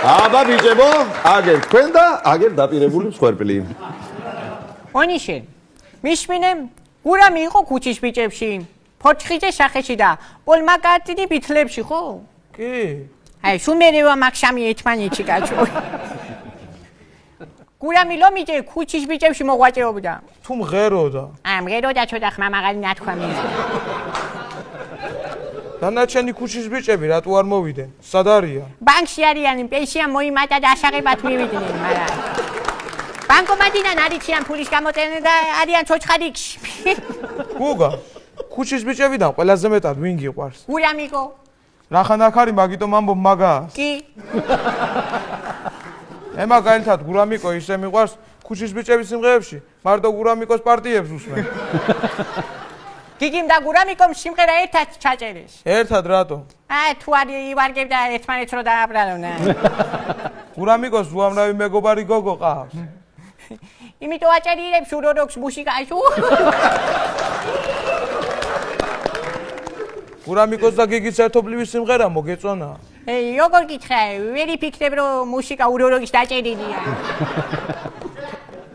აბა ბიჭებო, აგერ თქვენ და აგერ დაპირებული მსხვერპლი. ონიშე, მისმინე გურამი იყო ქუჩის ბიჭებში, ფოჩხიძე სახეში და პოლ მაკარტინი ბითლებში, ხო? კი. აი, სუმერევა მაქსამი ერთმანეთში გაჩვო. გურამი ლომიძე ქუჩის ბიჭებში მოღვაწეობდა. თუ მღეროდა. მღეროდა ცოტა ხმა მაღალი ნათქვამი. დანარჩენი ქუჩის ბიჭები რატო არ მოვიდნენ? სად არიან? ბანკში არიან, პენსია მოიმატა და ასაღებად მივიდნენ, მაგრამ ბანკომატიდან არიციან ფულის გამოწენა და არიან ცოცხალიკში. გუგა, ქუჩის ბიჭებიდან ყველაზე მეტად ვინ გიყვარს? გურამიკო. რახანაკ არის მაგიტომ ამბობ მაგას? კი. მაგალითად გურამიკო ისე მიყვარს ქუჩის ბიჭების სიმღერებში, მარტო გურამიკოს პარტიებს უსმენ. გიგიმ და გურამიკომ სიმღერა ერთად ჩაწერეს. ერთად რატო? თუ არ ივარგებდა ერთმანეთს რო დააბრალონ. გურამიკოს უამრავი მეგობარი გოგო ყავს. იმიტომ აჭერიებს უროროქს მუსიკაში. გურამიკოს და გიგის ერთობლივი სიმღერა მოგეწონა? როგორ გითხრა, ვერ იფიქრებ რომ მუსიკა უროროგის დაჭერილია.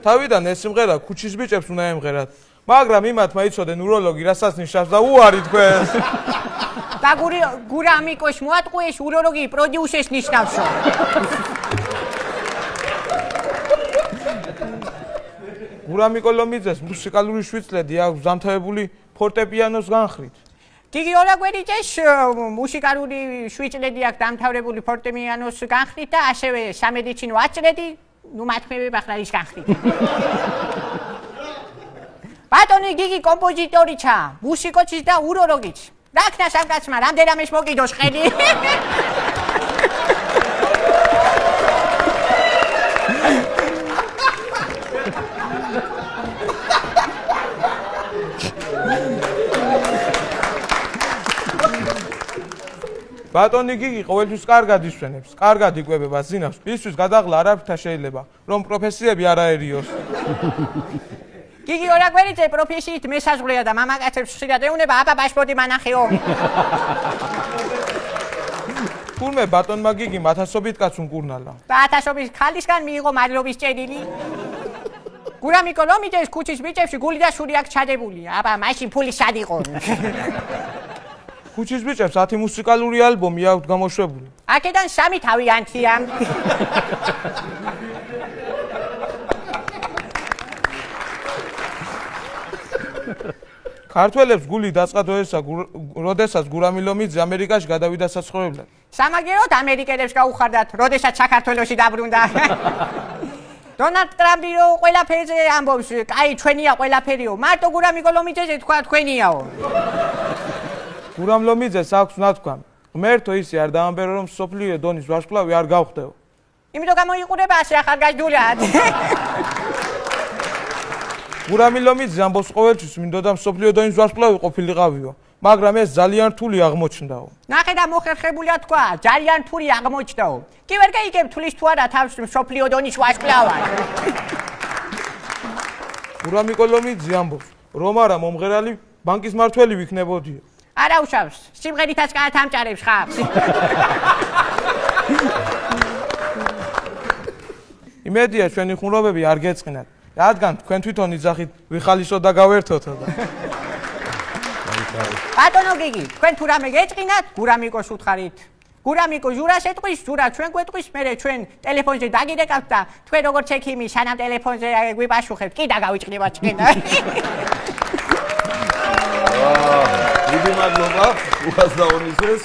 თავიდან ეს სიმღერა ქუჩის ბიჭებს უნდა ემღერათ. მაგრამ იმათმა იცოდნენ უროლოგი რასაც ნიშნავს და უარი თქვენს. და გურამიკოს მოატყუეს უროლოგი პროდიუსერს ნიშნავსო. გურამიკო ლომიძეს მუსიკალური შვიცლედი აქვს დამთავრებული ფორტეპიანოს განხრით. გიგი ორაგვერიძეს მუსიკალური შვიცლედი აქვს დამთავრებული ფორტეპიანოს განხრით და ასევე სამედიცინო აწლედი, მათქმევება ახლა ის განხრით. ბატონი გიგი კომპოზიტორიცა, მუსიკოსიც და უროლოგიც. რა ქნა სამკაცმა, რამდენამეს მოკიდოს ხელი. ბატონი გიგი ყოველთვის კარგად ისვენებს, კარგად იკვებება, ზინავს. ისთვის გადაღლა არაფრთა შეიძლება, რომ პროფესიები არ აერიოს. გიგი ორაგვერიძე პროფესიით მესაზღვრეა და მამაკაცებს ხშირად ეუბნება, აბა ბაშბოდი მანახეო. თურმე ბატონმა გიგიმ ათასობით კაცს უმკურნალა. და ათასობით ქალისგან მიიღო მადლობის წერილი. გურამიკო ლომიძეს ქუჩის ბიჭებში გული და შური აქვს ჩადებულია. აბა მაშინ ფული სად იყო? ქუჩის ბიჭებს 10 მუსიკალური ალბომი აქვს გამოშვებული. აქედან 3 თავიანთია. ქართველებს გული დაწყადოესა, როდესაც გურამი ლომიძე ამერიკაში გადავიდა საცხოვრებლად. სამაგეროდ ამერიკელებს გაუხარდათ, როდესაც საქართველოში დაბრუნდა. დონალდ ტრამპი რო ყველაფერზე ამბობს, კაი ჩვენია ყველაფერიო, მარტო გურამიკო ლომიძეზე თქვა თქვენიაო. გურამ ლომიძეს აქვს ნათქვამი. ღმერთო ისე არ დაამბერო რომ სოფლიო დონის ვარსკვლავი არ გავხდეო. იმიტომ გამოიყურება ასე ახალგაზრდულად. გურამი ლომიძე ამბობს ყოველთვის მინდოდა სოფლიო დონის ვარსკვლავი ყოფილიყავიო, მაგრამ ეს ძალიან რთული აღმოჩნდაო. ნახე და მოხერხებულია თქვა, ძალიან რთული აღმოჩნდაო. კი ვერ გაიგებ თulis თუ არა თავს სოფლიო დონის ვარსკვლავა. გურამიკო ლომიძე ამბობს, რომ არა მომღერალი ბანკის მართველი ვიქნებოდიო. არა უშავს, სიმღერითაც კარგად ამჭარებს ხავს. იმედია ჩვენი ხუმრობები არ გეწყინათ. რადგან თქვენ თვითონ იძახით ვიხალისო და გავერთოთო და. ბატონო გიგი, თქვენ თუ რამე გეწყინათ, გურამიკოს უთხარით. გურამიკო ჟურას ეტყვის, ჟურა ჩვენ გვეტყვის, მერე ჩვენ ტელეფონზე დაგირეკავთ და თქვენ როგორც ექიმი სანამ ტელეფონზე გვიპაშუხებთ, კი დაგავიჭრებათ ჩვენ. დიდი მადლობა უხაზდაონისეს.